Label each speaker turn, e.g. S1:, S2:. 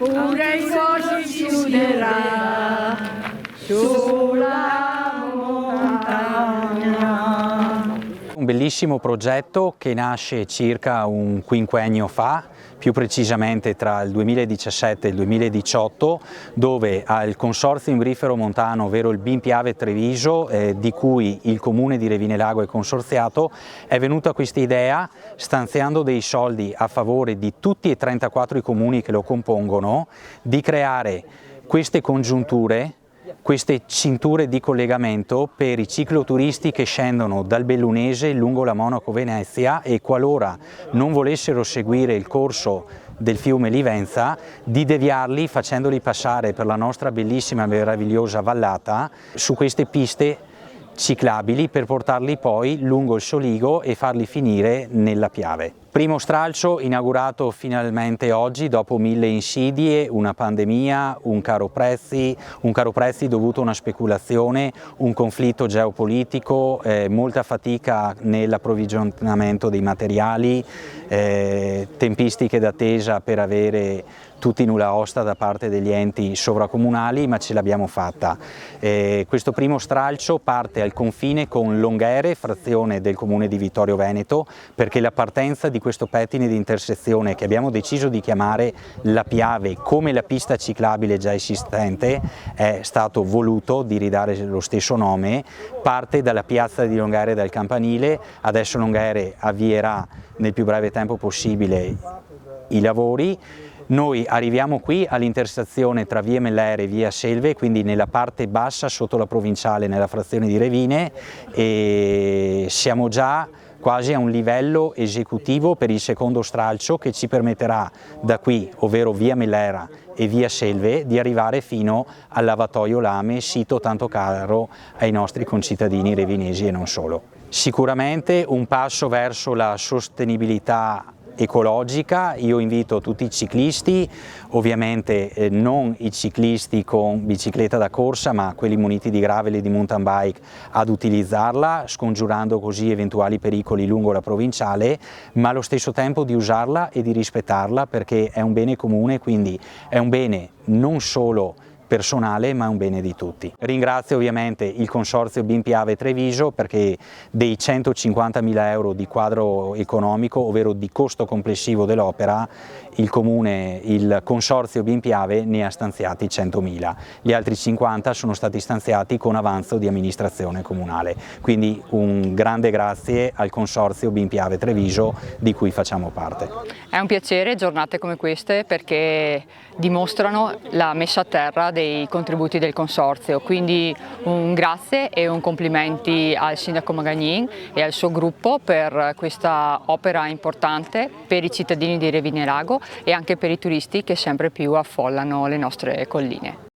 S1: pure il cuore si chiuderà sulla montagna.
S2: Un bellissimo progetto che nasce circa un quinquennio fa, più precisamente tra il 2017 e il 2018, dove al Consorzio Imbrifero Montano, ovvero il BIM Piave Treviso, di cui il Comune di Revinelago è consorziato, è venuta questa idea, stanziando dei soldi a favore di tutti e 34 i comuni che lo compongono, di creare queste congiunture, queste cinture di collegamento per i cicloturisti che scendono dal Bellunese lungo la Monaco-Venezia e qualora non volessero seguire il corso del fiume Livenza, di deviarli facendoli passare per la nostra bellissima e meravigliosa vallata su queste piste ciclabili per portarli poi lungo il Soligo e farli finire nella Piave. Primo stralcio inaugurato finalmente oggi dopo 1000 insidie, una pandemia, un caro prezzi dovuto a una speculazione, un conflitto geopolitico, molta fatica nell'approvvigionamento dei materiali, tempistiche d'attesa per avere tutti i nulla osta da parte degli enti sovracomunali, ma ce l'abbiamo fatta. Questo primo stralcio parte al confine con Longhere, frazione del comune di Vittorio Veneto, perché la partenza di questo pettine di intersezione, che abbiamo deciso di chiamare la Piave come la pista ciclabile già esistente, è stato voluto di ridare lo stesso nome, parte dalla piazza di Longhere dal campanile. Adesso Longhere avvierà nel più breve tempo possibile i lavori. Noi arriviamo qui all'intersezione tra via Mellere e via Selve, quindi nella parte bassa sotto la provinciale, nella frazione di Revine, e siamo già quasi a un livello esecutivo per il secondo stralcio che ci permetterà da qui, ovvero via Mellera e via Selve, di arrivare fino al lavatoio Lame, sito tanto caro ai nostri concittadini revinesi e non solo. Sicuramente un passo verso la sostenibilità ecologica. Io invito tutti i ciclisti, ovviamente non i ciclisti con bicicletta da corsa, ma quelli muniti di gravel e di mountain bike, ad utilizzarla, scongiurando così eventuali pericoli lungo la provinciale, ma allo stesso tempo di usarla e di rispettarla, perché è un bene comune, quindi è un bene non solo personale, ma è un bene di tutti. Ringrazio ovviamente il Consorzio BIM Piave Treviso, perché dei 150.000 euro di quadro economico, ovvero di costo complessivo dell'opera, il Comune, il Consorzio BIM Piave ne ha stanziati 100.000. Gli altri 50 sono stati stanziati con avanzo di amministrazione comunale. Quindi un grande grazie al Consorzio BIM Piave Treviso, di cui facciamo parte.
S3: È un piacere giornate come queste, perché dimostrano la messa a terra dei contributi del Consorzio, quindi un grazie e un complimenti al Sindaco Magagnin e al suo gruppo per questa opera importante per i cittadini di Revinelago e anche per i turisti che sempre più affollano le nostre colline.